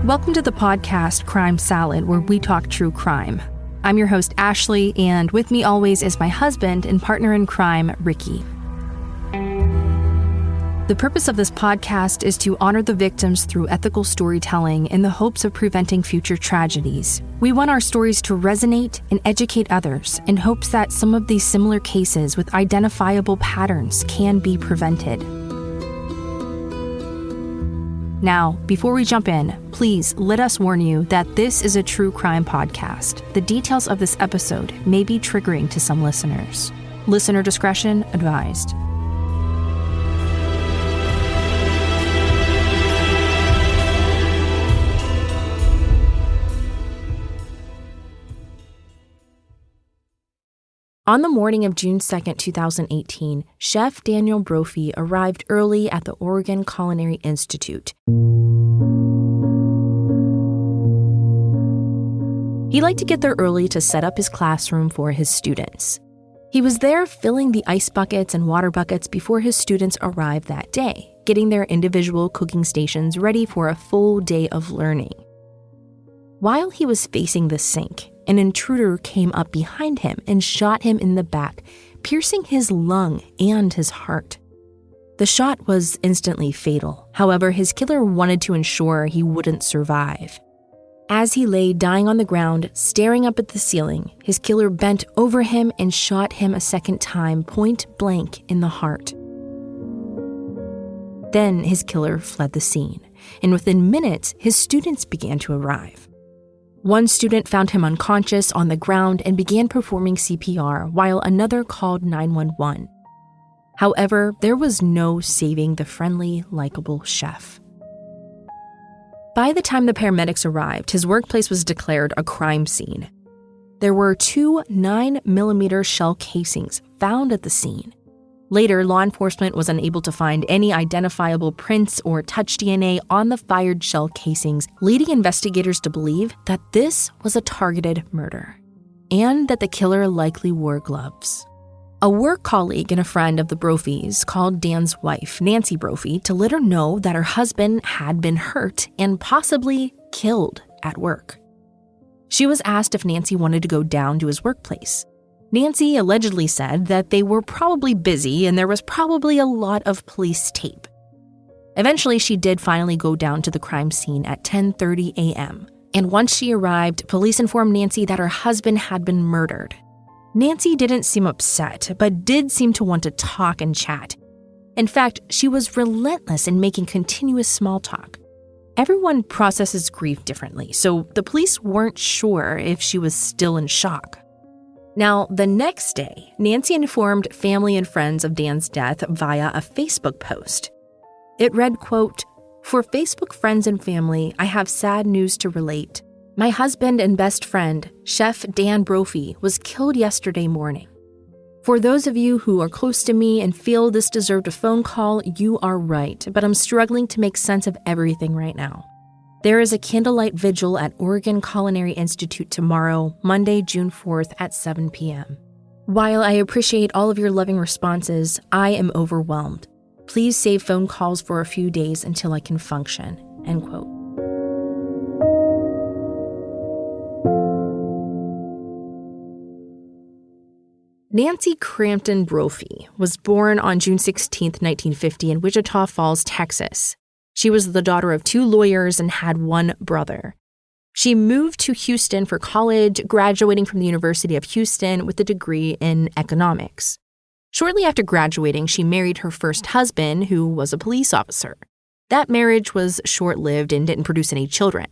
Welcome to the podcast Crime Salad, where we talk true crime. I'm your host, Ashley, and with me always is my husband and partner in crime, Ricky. The purpose of this podcast is to honor the victims through ethical storytelling in the hopes of preventing future tragedies. We want our stories to resonate and educate others in hopes that some of these similar cases with identifiable patterns can be prevented. Now, before we jump in, please let us warn you that this is a true crime podcast. The details of this episode may be triggering to some listeners. Listener discretion advised. On the morning of June 2, 2018, Chef Daniel Brophy arrived early at the Oregon Culinary Institute. He liked to get there early to set up his classroom for his students. He was there filling the ice buckets and water buckets before his students arrived that day, getting their individual cooking stations ready for a full day of learning. While he was facing the sink, an intruder came up behind him and shot him in the back, piercing his lung and his heart. The shot was instantly fatal. However, his killer wanted to ensure he wouldn't survive. As he lay dying on the ground, staring up at the ceiling, his killer bent over him and shot him a second time, point blank in the heart. Then his killer fled the scene, and within minutes, his students began to arrive. One student found him unconscious on the ground and began performing CPR, while another called 911. However, there was no saving the friendly, likable chef. By the time the paramedics arrived, his workplace was declared a crime scene. There were 2 9mm shell casings found at the scene. Later, law enforcement was unable to find any identifiable prints or touch DNA on the fired shell casings, leading investigators to believe that this was a targeted murder, and that the killer likely wore gloves. A work colleague and a friend of the Brophies called Dan's wife, Nancy Brophy, to let her know that her husband had been hurt and possibly killed at work. She was asked if Nancy wanted to go down to his workplace. Nancy allegedly said that they were probably busy and there was probably a lot of police tape. Eventually, she did finally go down to the crime scene at 10:30 a.m. And once she arrived, police informed Nancy that her husband had been murdered. Nancy didn't seem upset, but did seem to want to talk and chat. In fact, she was relentless in making continuous small talk. Everyone processes grief differently, so the police weren't sure if she was still in shock. Now, the next day, Nancy informed family and friends of Dan's death via a Facebook post. It read, quote, "For Facebook friends and family, I have sad news to relate. My husband and best friend, Chef Dan Brophy, was killed yesterday morning. For those of you who are close to me and feel this deserved a phone call, you are right, but I'm struggling to make sense of everything right now. There is a candlelight vigil at Oregon Culinary Institute tomorrow, Monday, June 4th at 7 p.m. While I appreciate all of your loving responses, I am overwhelmed. Please save phone calls for a few days until I can function." End quote. Nancy Crampton Brophy was born on June 16, 1950 in Wichita Falls, Texas. She was the daughter of 2 lawyers and had 1 brother. She moved to Houston for college, graduating from the University of Houston with a degree in economics. Shortly after graduating, she married her first husband, who was a police officer. That marriage was short-lived and didn't produce any children.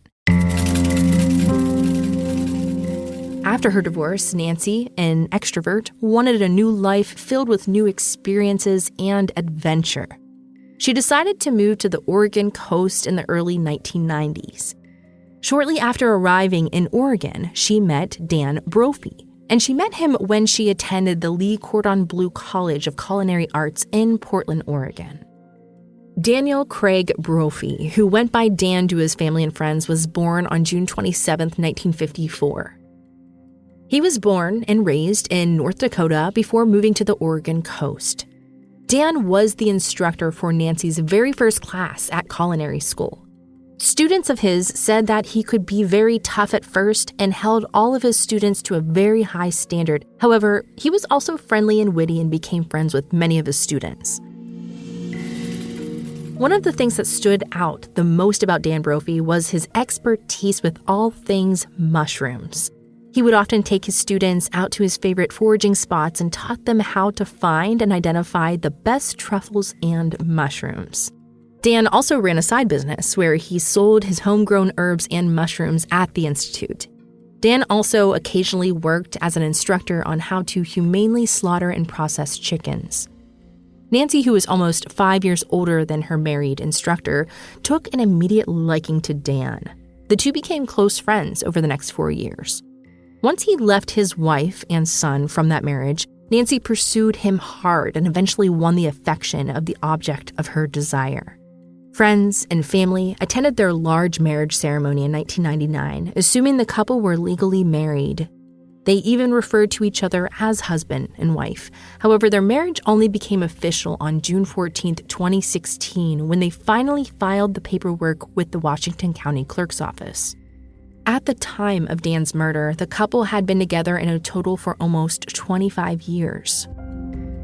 After her divorce, Nancy, an extrovert, wanted a new life filled with new experiences and adventure. She decided to move to the Oregon coast in the early 1990s. Shortly after arriving in Oregon, she met Dan Brophy, and she met him when she attended the Lee Cordon Bleu College of Culinary Arts in Portland, Oregon. Daniel Craig Brophy, who went by Dan to his family and friends, was born on June 27, 1954. He was born and raised in North Dakota before moving to the Oregon coast. Dan was the instructor for Nancy's very first class at culinary school. Students of his said that he could be very tough at first and held all of his students to a very high standard. However, he was also friendly and witty and became friends with many of his students. One of the things that stood out the most about Dan Brophy was his expertise with all things mushrooms. He would often take his students out to his favorite foraging spots and taught them how to find and identify the best truffles and mushrooms. Dan also ran a side business where he sold his homegrown herbs and mushrooms at the Institute. Dan also occasionally worked as an instructor on how to humanely slaughter and process chickens. Nancy, who was almost 5 years older than her married instructor, took an immediate liking to Dan. The two became close friends over the next 4 years. Once he left his wife and son from that marriage, Nancy pursued him hard and eventually won the affection of the object of her desire. Friends and family attended their large marriage ceremony in 1999, assuming the couple were legally married. They even referred to each other as husband and wife. However, their marriage only became official on June 14, 2016, when they finally filed the paperwork with the Washington County Clerk's Office. At the time of Dan's murder, the couple had been together in a total for almost 25 years.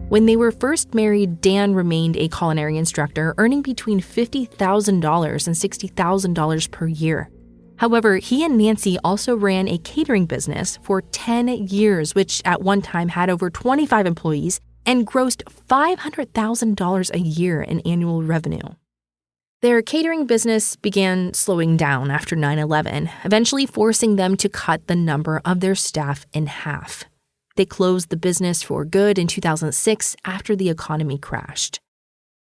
When they were first married, Dan remained a culinary instructor, earning between $50,000 and $60,000 per year. However, he and Nancy also ran a catering business for 10 years, which at one time had over 25 employees and grossed $500,000 a year in annual revenue. Their catering business began slowing down after 9/11, eventually forcing them to cut the number of their staff in half. They closed the business for good in 2006 after the economy crashed.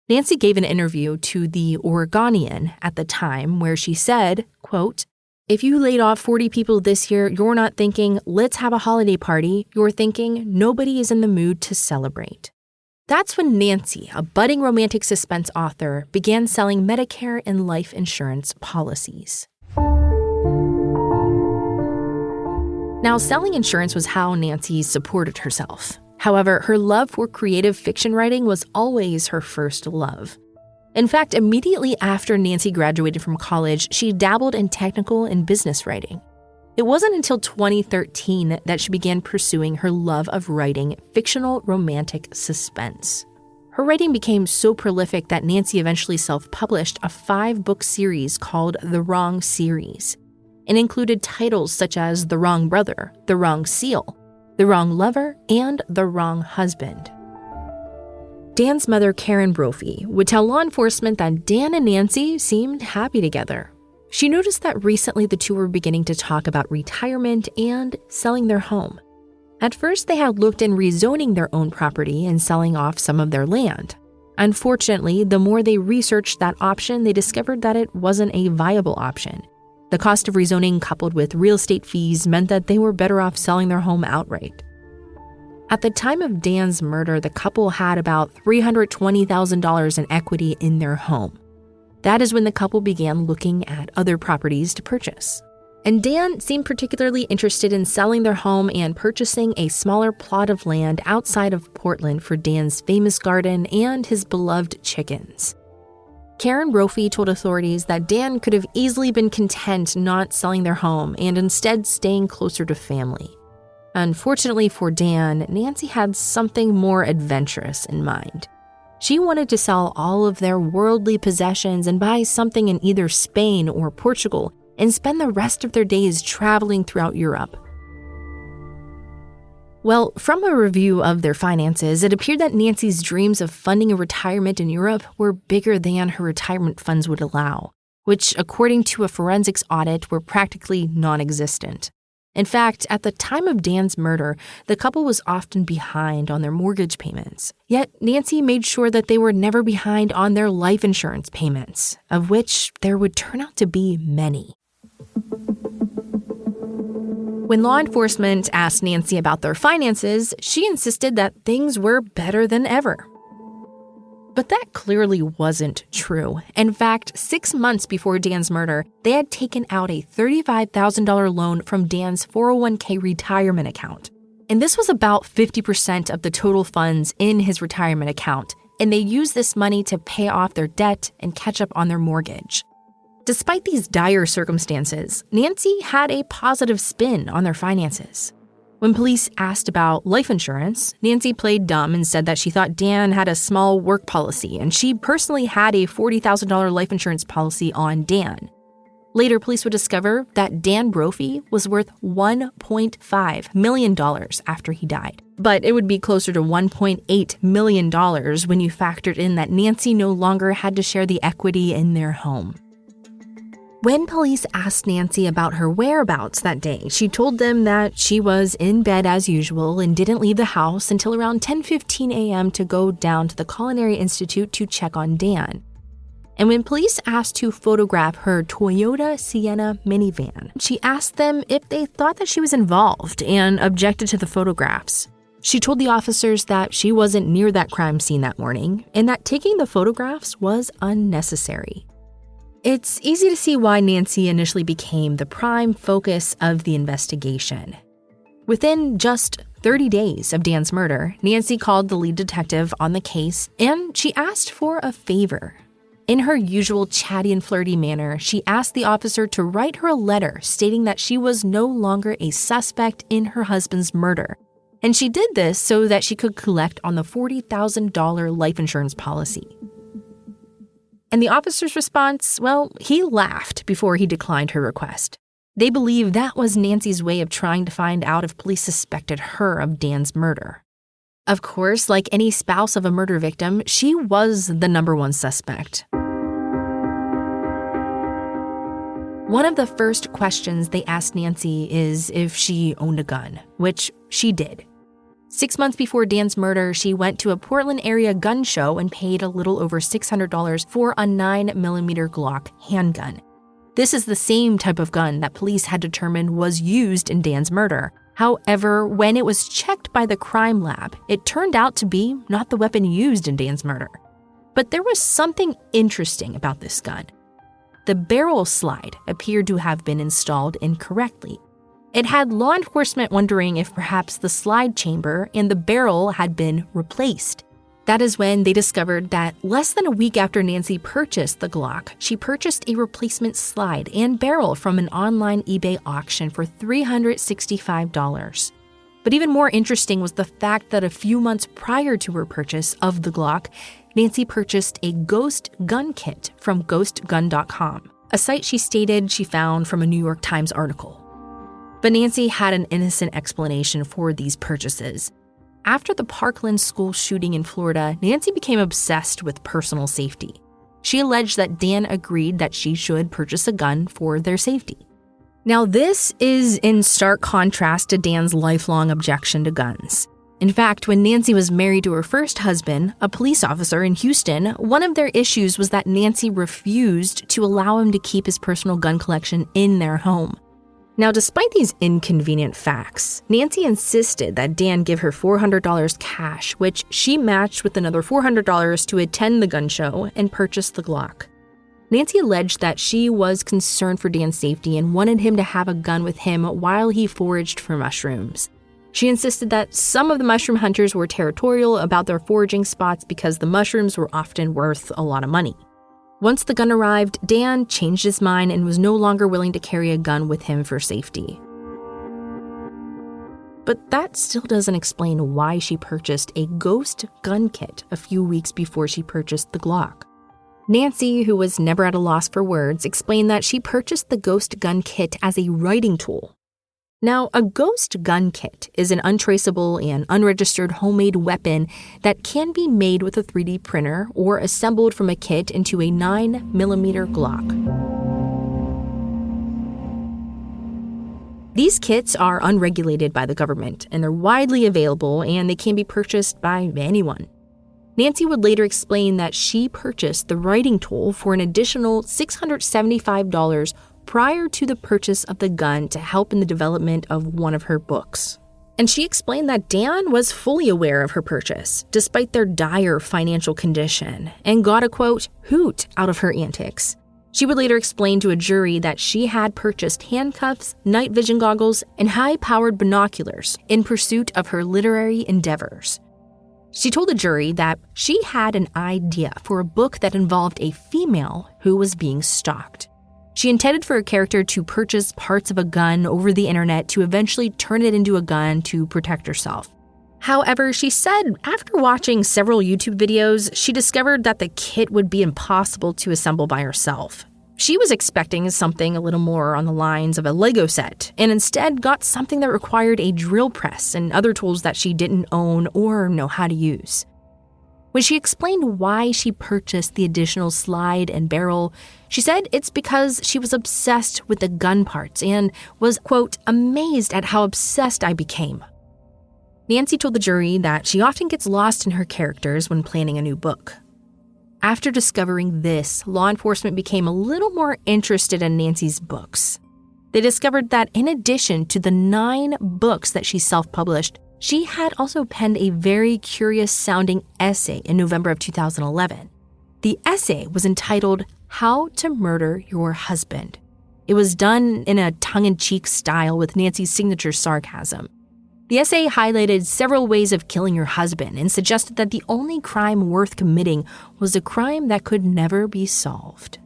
Nancy gave an interview to the Oregonian at the time where she said, quote, "If you laid off 40 people this year, you're not thinking, let's have a holiday party. You're thinking, nobody is in the mood to celebrate." That's when Nancy, a budding romantic suspense author, began selling Medicare and life insurance policies. Now, selling insurance was how Nancy supported herself. However, her love for creative fiction writing was always her first love. In fact, immediately after Nancy graduated from college, she dabbled in technical and business writing. It wasn't until 2013 that she began pursuing her love of writing fictional romantic suspense. Her writing became so prolific that Nancy eventually self-published a 5-book series called The Wrong Series. It included titles such as The Wrong Brother, The Wrong Seal, The Wrong Lover, and The Wrong Husband. Dan's mother, Karen Brophy, would tell law enforcement that Dan and Nancy seemed happy together. She noticed that recently the two were beginning to talk about retirement and selling their home. At first, they had looked in rezoning their own property and selling off some of their land. Unfortunately, the more they researched that option, they discovered that it wasn't a viable option. The cost of rezoning coupled with real estate fees meant that they were better off selling their home outright. At the time of Dan's murder, the couple had about $320,000 in equity in their home. That is when the couple began looking at other properties to purchase. And Dan seemed particularly interested in selling their home and purchasing a smaller plot of land outside of Portland for Dan's famous garden and his beloved chickens. Karen Brophy told authorities that Dan could have easily been content not selling their home and instead staying closer to family. Unfortunately for Dan, Nancy had something more adventurous in mind. She wanted to sell all of their worldly possessions and buy something in either Spain or Portugal and spend the rest of their days traveling throughout Europe. Well, from a review of their finances, it appeared that Nancy's dreams of funding a retirement in Europe were bigger than her retirement funds would allow, which, according to a forensics audit, were practically non-existent. In fact, at the time of Dan's murder, the couple was often behind on their mortgage payments. Yet Nancy made sure that they were never behind on their life insurance payments, of which there would turn out to be many. When law enforcement asked Nancy about their finances, she insisted that things were better than ever. But that clearly wasn't true. In fact, 6 months before Dan's murder, they had taken out a $35,000 loan from Dan's 401k retirement account. And this was about 50% of the total funds in his retirement account, and they used this money to pay off their debt and catch up on their mortgage. Despite these dire circumstances, Nancy had a positive spin on their finances. When police asked about life insurance, Nancy played dumb and said that she thought Dan had a small work policy and she personally had a $40,000 life insurance policy on Dan. Later, police would discover that Dan Brophy was worth $1.5 million after he died. But it would be closer to $1.8 million when you factored in that Nancy no longer had to share the equity in their home. When police asked Nancy about her whereabouts that day, she told them that she was in bed as usual and didn't leave the house until around 10:15 a.m. to go down to the Culinary Institute to check on Dan. And when police asked to photograph her Toyota Sienna minivan, she asked them if they thought that she was involved and objected to the photographs. She told the officers that she wasn't near that crime scene that morning and that taking the photographs was unnecessary. It's easy to see why Nancy initially became the prime focus of the investigation. Within just 30 days of Dan's murder, Nancy called the lead detective on the case and she asked for a favor. In her usual chatty and flirty manner, she asked the officer to write her a letter stating that she was no longer a suspect in her husband's murder. And she did this so that she could collect on the $40,000 life insurance policy. And the officer's response, well, he laughed before he declined her request. They believe that was Nancy's way of trying to find out if police suspected her of Dan's murder. Of course, like any spouse of a murder victim, she was the number one suspect. One of the first questions they asked Nancy is if she owned a gun, which she did. 6 months before Dan's murder, she went to a Portland area gun show and paid a little over $600 for a 9mm Glock handgun. This is the same type of gun that police had determined was used in Dan's murder. However, when it was checked by the crime lab, it turned out to be not the weapon used in Dan's murder. But there was something interesting about this gun. The barrel slide appeared to have been installed incorrectly. It had law enforcement wondering if perhaps the slide chamber and the barrel had been replaced. That is when they discovered that less than a week after Nancy purchased the Glock, she purchased a replacement slide and barrel from an online eBay auction for $365. But even more interesting was the fact that a few months prior to her purchase of the Glock, Nancy purchased a ghost gun kit from ghostgun.com, a site she stated she found from a New York Times article. But Nancy had an innocent explanation for these purchases. After the Parkland school shooting in Florida, Nancy became obsessed with personal safety. She alleged that Dan agreed that she should purchase a gun for their safety. Now, this is in stark contrast to Dan's lifelong objection to guns. In fact, when Nancy was married to her first husband, a police officer in Houston, one of their issues was that Nancy refused to allow him to keep his personal gun collection in their home. Now, despite these inconvenient facts, Nancy insisted that Dan give her $400 cash, which she matched with another $400 to attend the gun show and purchase the Glock. Nancy alleged that she was concerned for Dan's safety and wanted him to have a gun with him while he foraged for mushrooms. She insisted that some of the mushroom hunters were territorial about their foraging spots because the mushrooms were often worth a lot of money. Once the gun arrived, Dan changed his mind and was no longer willing to carry a gun with him for safety. But that still doesn't explain why she purchased a ghost gun kit a few weeks before she purchased the Glock. Nancy, who was never at a loss for words, explained that she purchased the ghost gun kit as a writing tool. Now, a ghost gun kit is an untraceable and unregistered homemade weapon that can be made with a 3D printer or assembled from a kit into a 9mm Glock. These kits are unregulated by the government, and they're widely available, and they can be purchased by anyone. Nancy would later explain that she purchased the writing tool for an additional $675 prior to the purchase of the gun to help in the development of one of her books. And she explained that Dan was fully aware of her purchase, despite their dire financial condition, and got a, quote, hoot out of her antics. She would later explain to a jury that she had purchased handcuffs, night vision goggles, and high-powered binoculars in pursuit of her literary endeavors. She told the jury that she had an idea for a book that involved a female who was being stalked. She intended for her character to purchase parts of a gun over the internet to eventually turn it into a gun to protect herself. However, she said after watching several YouTube videos, she discovered that the kit would be impossible to assemble by herself. She was expecting something a little more on the lines of a Lego set, and instead got something that required a drill press and other tools that she didn't own or know how to use. When she explained why she purchased the additional slide and barrel, she said it's because she was obsessed with the gun parts and was, quote, amazed at how obsessed I became. Nancy told the jury that she often gets lost in her characters when planning a new book. After discovering this, law enforcement became a little more interested in Nancy's books. They discovered that in addition to the 9 books that she self-published, she had also penned a very curious-sounding essay in November of 2011. The essay was entitled, How to Murder Your Husband. It was done in a tongue-in-cheek style with Nancy's signature sarcasm. The essay highlighted several ways of killing your husband and suggested that the only crime worth committing was a crime that could never be solved.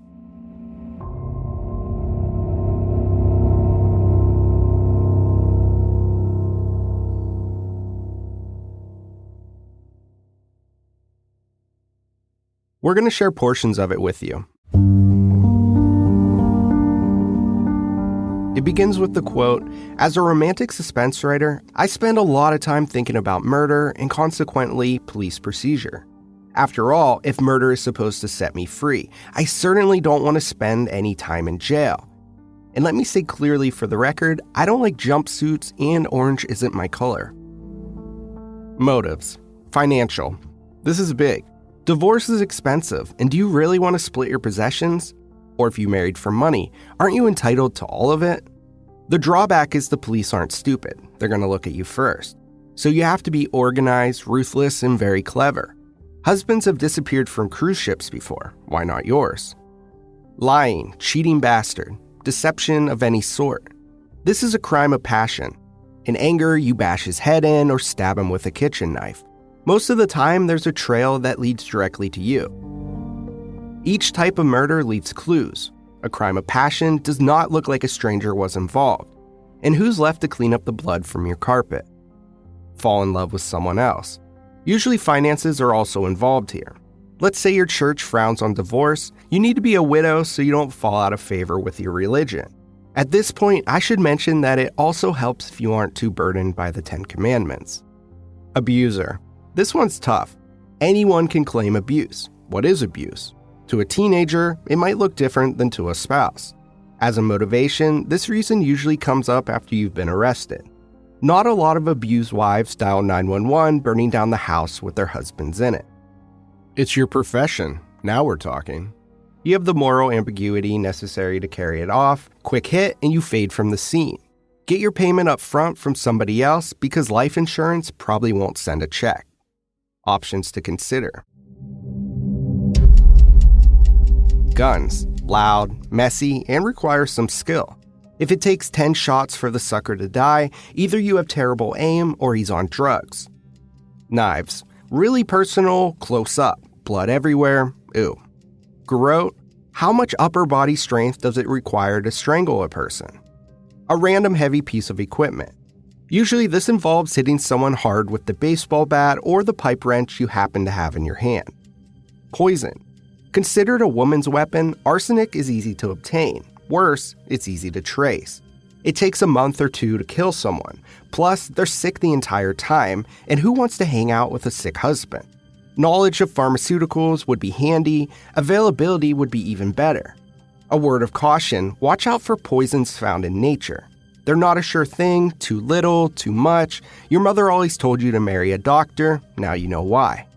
We're going to share portions of it with you. It begins with the quote, "As a romantic suspense writer, I spend a lot of time thinking about murder and consequently police procedure. After all, if murder is supposed to set me free, I certainly don't want to spend any time in jail. And let me say clearly for the record, I don't like jumpsuits and orange isn't my color." Motives. Financial. This is big. Divorce is expensive, and do you really want to split your possessions? Or if you married for money, aren't you entitled to all of it? The drawback is the police aren't stupid. They're going to look at you first. So you have to be organized, ruthless, and very clever. Husbands have disappeared from cruise ships before. Why not yours? Lying, cheating bastard, deception of any sort. This is a crime of passion. In anger, you bash his head in or stab him with a kitchen knife. Most of the time, there's a trail that leads directly to you. Each type of murder leaves clues. A crime of passion does not look like a stranger was involved. And who's left to clean up the blood from your carpet? Fall in love with someone else. Usually finances are also involved here. Let's say your church frowns on divorce. You need to be a widow so you don't fall out of favor with your religion. At this point, I should mention that it also helps if you aren't too burdened by the 10 Commandments. Abuser. This one's tough. Anyone can claim abuse. What is abuse? To a teenager, it might look different than to a spouse. As a motivation, this reason usually comes up after you've been arrested. Not a lot of abused wives dial 911 burning down the house with their husbands in it. It's your profession. Now we're talking. You have the moral ambiguity necessary to carry it off, quick hit, and you fade from the scene. Get your payment up front from somebody else because life insurance probably won't send a check. Options to consider. Guns. Loud, messy, and require some skill. If it takes 10 shots for the sucker to die, either you have terrible aim or he's on drugs. Knives. Really personal, close up, blood everywhere, ew. Garrote. How much upper body strength does it require to strangle a person? A random heavy piece of equipment. Usually this involves hitting someone hard with the baseball bat or the pipe wrench you happen to have in your hand. Poison. Considered a woman's weapon, arsenic is easy to obtain. Worse, it's easy to trace. It takes a month or 2 to kill someone. Plus, they're sick the entire time, and who wants to hang out with a sick husband? Knowledge of pharmaceuticals would be handy. Availability would be even better. A word of caution, watch out for poisons found in nature. They're not a sure thing, too little, too much. Your mother always told you to marry a doctor, now you know why.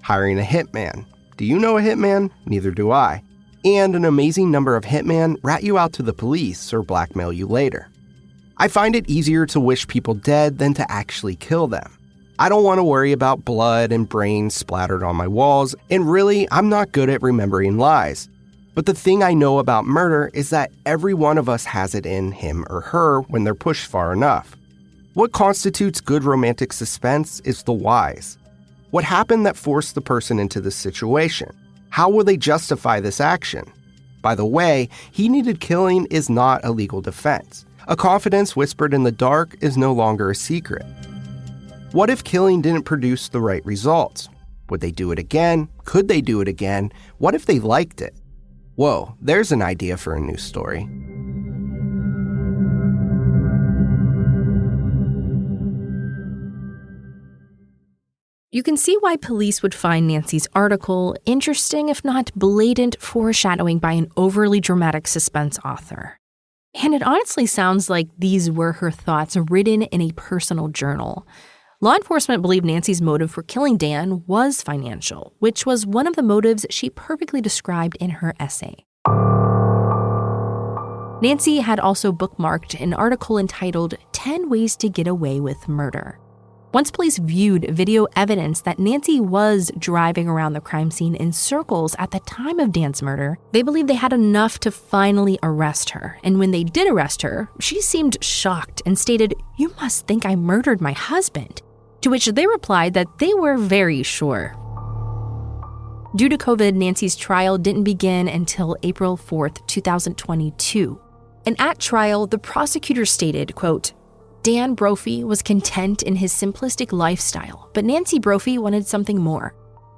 Hiring a hitman. Do you know a hitman? Neither do I. And an amazing number of hitmen rat you out to the police or blackmail you later. I find it easier to wish people dead than to actually kill them. I don't want to worry about blood and brains splattered on my walls, and really, I'm not good at remembering lies. But the thing I know about murder is that every one of us has it in him or her when they're pushed far enough. What constitutes good romantic suspense is the whys. What happened that forced the person into this situation? How will they justify this action? By the way, he needed killing is not a legal defense. A confidence whispered in the dark is no longer a secret. What if killing didn't produce the right results? Would they do it again? Could they do it again? What if they liked it? Whoa, there's an idea for a new story. You can see why police would find Nancy's article interesting, if not blatant foreshadowing by an overly dramatic suspense author. And it honestly sounds like these were her thoughts written in a personal journal. Law enforcement believed Nancy's motive for killing Dan was financial, which was one of the motives she perfectly described in her essay. Nancy had also bookmarked an article entitled 10 Ways to Get Away with Murder. Once police viewed video evidence that Nancy was driving around the crime scene in circles at the time of Dan's murder, they believed they had enough to finally arrest her. And when they did arrest her, she seemed shocked and stated, "You must think I murdered my husband." To which they replied that they were very sure. Due to COVID, Nancy's trial didn't begin until April 4th, 2022. And at trial, the prosecutor stated, quote, Dan Brophy was content in his simplistic lifestyle, but Nancy Brophy wanted something more.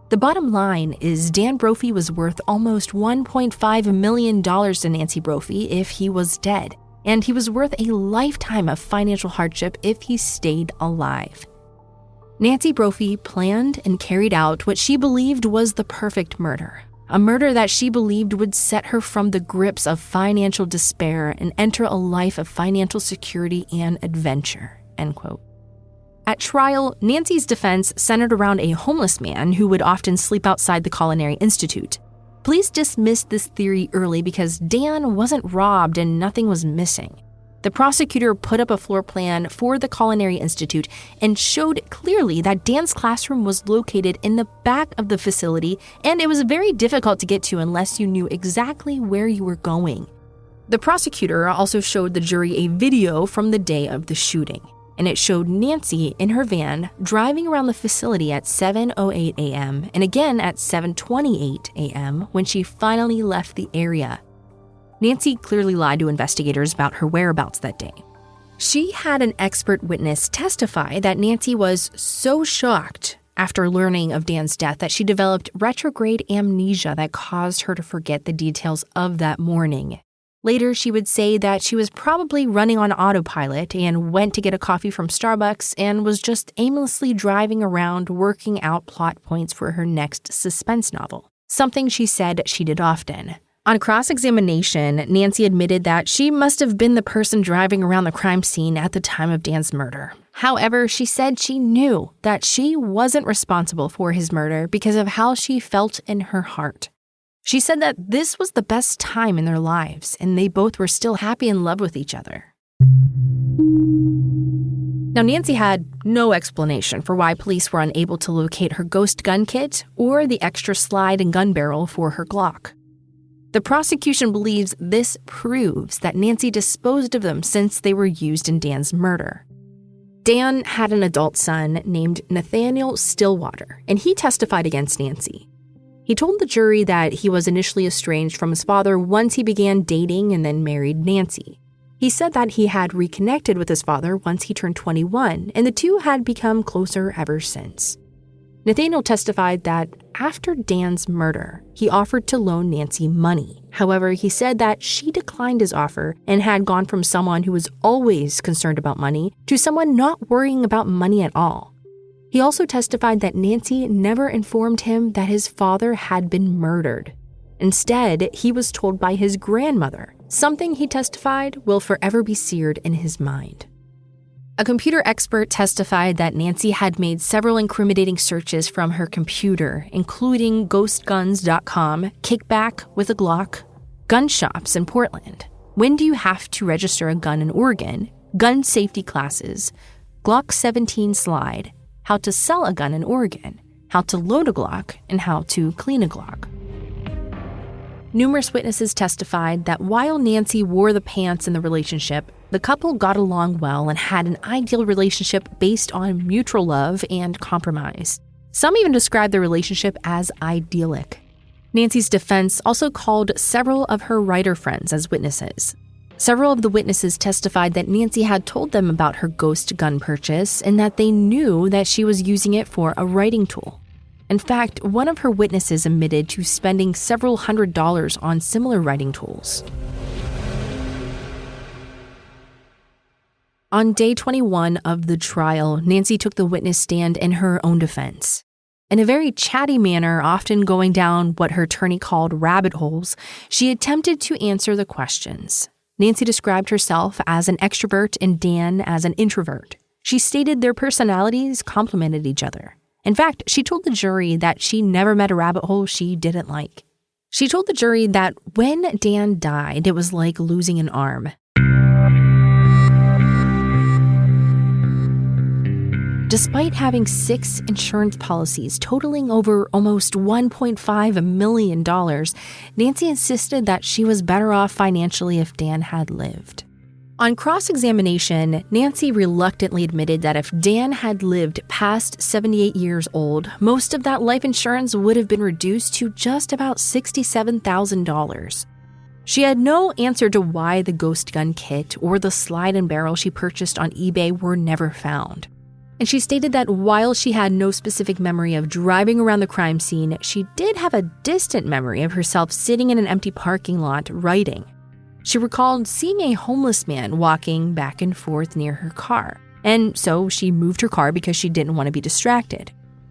The bottom line is Dan Brophy was worth almost $1.5 million to Nancy Brophy if he was dead, and he was worth a lifetime of financial hardship if he stayed alive. Nancy Brophy planned and carried out what she believed was the perfect murder, a murder that she believed would set her from the grips of financial despair and enter a life of financial security and adventure, end quote. At trial, Nancy's defense centered around a homeless man who would often sleep outside the Culinary Institute. Police dismissed this theory early because Dan wasn't robbed and nothing was missing. The prosecutor put up a floor plan for the Culinary Institute and showed clearly that Dan's classroom was located in the back of the facility, and it was very difficult to get to unless you knew exactly where you were going. The prosecutor also showed the jury a video from the day of the shooting, and it showed Nancy in her van driving around the facility at 7:08 a.m. and again at 7:28 a.m. when she finally left the area. Nancy clearly lied to investigators about her whereabouts that day. She had an expert witness testify that Nancy was so shocked after learning of Dan's death that she developed retrograde amnesia that caused her to forget the details of that morning. Later, she would say that she was probably running on autopilot and went to get a coffee from Starbucks and was just aimlessly driving around working out plot points for her next suspense novel, something she said she did often. On cross-examination, Nancy admitted that she must have been the person driving around the crime scene at the time of Dan's murder. However, she said she knew that she wasn't responsible for his murder because of how she felt in her heart. She said that this was the best time in their lives, and they both were still happy in love with each other. Now, Nancy had no explanation for why police were unable to locate her ghost gun kit or the extra slide and gun barrel for her Glock. The prosecution believes this proves that Nancy disposed of them since they were used in Dan's murder. Dan had an adult son named Nathaniel Stillwater, and he testified against Nancy. He told the jury that he was initially estranged from his father once he began dating and then married Nancy. He said that he had reconnected with his father once he turned 21, and the two had become closer ever since. Nathaniel testified that after Dan's murder, he offered to loan Nancy money. However, he said that she declined his offer and had gone from someone who was always concerned about money to someone not worrying about money at all. He also testified that Nancy never informed him that his father had been murdered. Instead, he was told by his grandmother, something he testified will forever be seared in his mind. A computer expert testified that Nancy had made several incriminating searches from her computer, including ghostguns.com, kickback with a Glock, gun shops in Portland, when do you have to register a gun in Oregon, gun safety classes, Glock 17 slide, how to sell a gun in Oregon, how to load a Glock, and how to clean a Glock. Numerous witnesses testified that while Nancy wore the pants in the relationship, the couple got along well and had an ideal relationship based on mutual love and compromise. Some even described the relationship as idyllic. Nancy's defense also called several of her writer friends as witnesses. Several of the witnesses testified that Nancy had told them about her ghost gun purchase and that they knew that she was using it for a writing tool. In fact, one of her witnesses admitted to spending several $100s on similar writing tools. On day 21 of the trial, Nancy took the witness stand in her own defense. In a very chatty manner, often going down what her attorney called rabbit holes, she attempted to answer the questions. Nancy described herself as an extrovert and Dan as an introvert. She stated their personalities complemented each other. In fact, she told the jury that she never met a rabbit hole she didn't like. She told the jury that when Dan died, it was like losing an arm. Despite having 6 insurance policies totaling over almost $1.5 million, Nancy insisted that she was better off financially if Dan had lived. On cross-examination, Nancy reluctantly admitted that if Dan had lived past 78 years old, most of that life insurance would have been reduced to just about $67,000. She had no answer to why the ghost gun kit or the slide and barrel she purchased on eBay were never found. And she stated that while she had no specific memory of driving around the crime scene, she did have a distant memory of herself sitting in an empty parking lot writing. She recalled seeing a homeless man walking back and forth near her car, and so she moved her car because she didn't want to be distracted.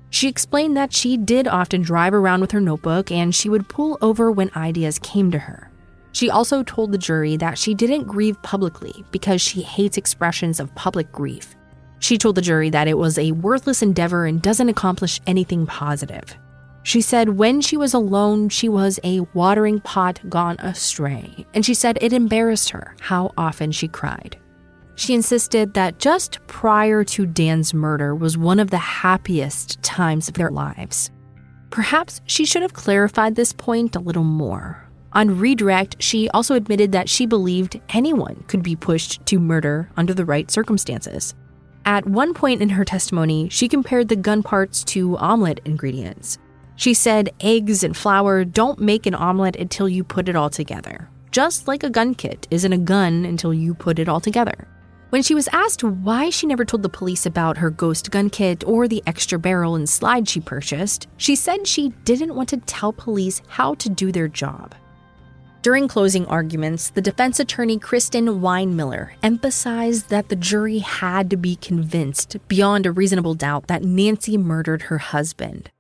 She explained that she did often drive around with her notebook and she would pull over when ideas came to her. She also told the jury that she didn't grieve publicly because she hates expressions of public grief. She told the jury that it was a worthless endeavor and doesn't accomplish anything positive. She said when she was alone, she was a watering pot gone astray, and she said it embarrassed her how often she cried. She insisted that just prior to Dan's murder was one of the happiest times of their lives. Perhaps she should have clarified this point a little more. On redirect, she also admitted that she believed anyone could be pushed to murder under the right circumstances. At one point in her testimony, she compared the gun parts to omelet ingredients. She said eggs and flour don't make an omelet until you put it all together. Just like a gun kit isn't a gun until you put it all together. When she was asked why she never told the police about her ghost gun kit or the extra barrel and slide she purchased, she said she didn't want to tell police how to do their job. During closing arguments, the defense attorney Kristen Weinmiller emphasized that the jury had to be convinced beyond a reasonable doubt that Nancy murdered her husband.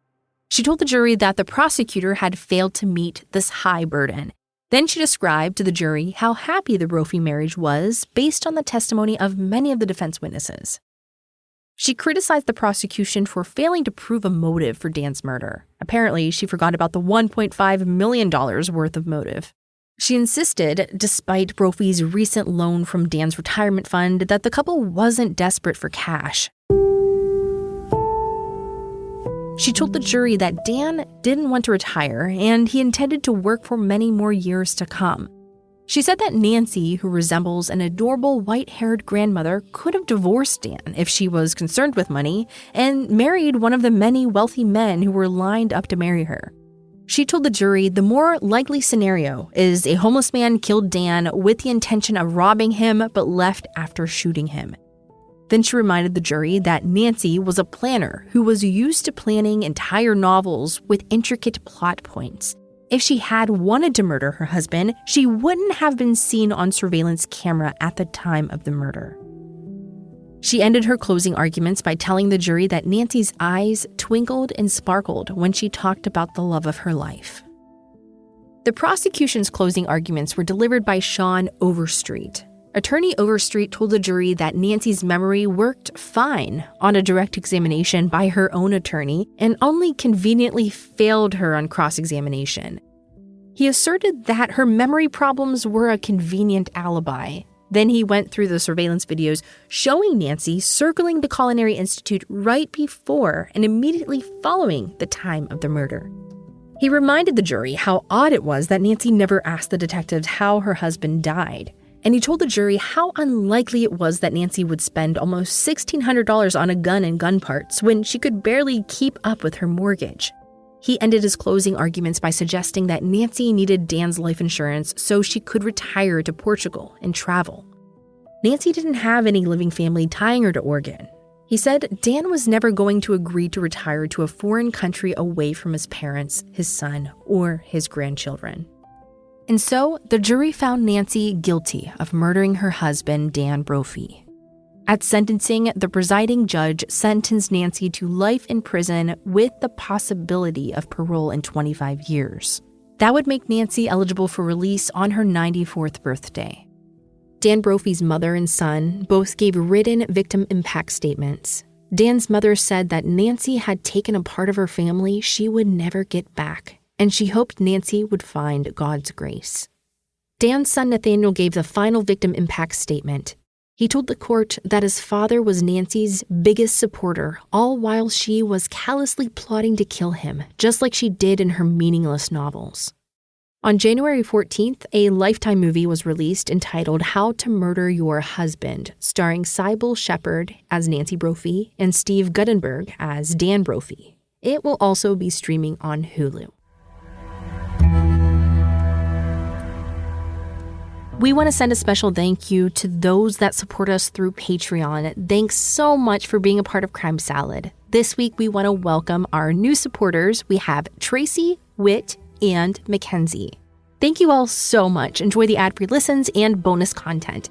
She told the jury that the prosecutor had failed to meet this high burden. Then she described to the jury how happy the Brophy marriage was based on the testimony of many of the defense witnesses. She criticized the prosecution for failing to prove a motive for Dan's murder. Apparently, she forgot about the $1.5 million worth of motive. She insisted, despite Brophy's recent loan from Dan's retirement fund, that the couple wasn't desperate for cash. She told the jury that Dan didn't want to retire and he intended to work for many more years to come. She said that Nancy, who resembles an adorable white-haired grandmother, could have divorced Dan if she was concerned with money and married one of the many wealthy men who were lined up to marry her. She told the jury the more likely scenario is a homeless man killed Dan with the intention of robbing him but left after shooting him. Then she reminded the jury that Nancy was a planner who was used to planning entire novels with intricate plot points. If she had wanted to murder her husband, she wouldn't have been seen on surveillance camera at the time of the murder. She ended her closing arguments by telling the jury that Nancy's eyes twinkled and sparkled when she talked about the love of her life. The prosecution's closing arguments were delivered by Sean Overstreet. Attorney Overstreet told the jury that Nancy's memory worked fine on a direct examination by her own attorney and only conveniently failed her on cross-examination. He asserted that her memory problems were a convenient alibi. Then he went through the surveillance videos showing Nancy circling the Culinary Institute right before and immediately following the time of the murder. He reminded the jury how odd it was that Nancy never asked the detectives how her husband died. And he told the jury how unlikely it was that Nancy would spend almost $1,600 on a gun and gun parts when she could barely keep up with her mortgage. He ended his closing arguments by suggesting that Nancy needed Dan's life insurance so she could retire to Portugal and travel. Nancy didn't have any living family tying her to Oregon. He said Dan was never going to agree to retire to a foreign country away from his parents, his son, or his grandchildren. And so, the jury found Nancy guilty of murdering her husband, Dan Brophy. At sentencing, the presiding judge sentenced Nancy to life in prison with the possibility of parole in 25 years. That would make Nancy eligible for release on her 94th birthday. Dan Brophy's mother and son both gave written victim impact statements. Dan's mother said that Nancy had taken a part of her family she would never get back, and she hoped Nancy would find God's grace. Dan's son Nathaniel gave the final victim impact statement. He told the court that his father was Nancy's biggest supporter, all while she was callously plotting to kill him, just like she did in her meaningless novels. On January 14th, a Lifetime movie was released entitled How to Murder Your Husband, starring Sybil Shepherd as Nancy Brophy and Steve Guttenberg as Dan Brophy. It will also be streaming on Hulu. We want to send a special thank you to those that support us through Patreon. Thanks so much for being a part of Crime Salad. This week, we want to welcome our new supporters. We have Tracy, Witt, and Mackenzie. Thank you all so much. Enjoy the ad-free listens and bonus content.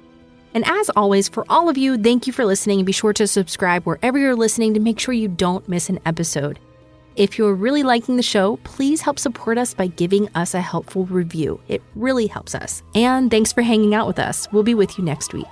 And as always, for all of you, thank you for listening, and be sure to subscribe wherever you're listening to make sure you don't miss an episode. If you're really liking the show, please help support us by giving us a helpful review. It really helps us. And thanks for hanging out with us. We'll be with you next week.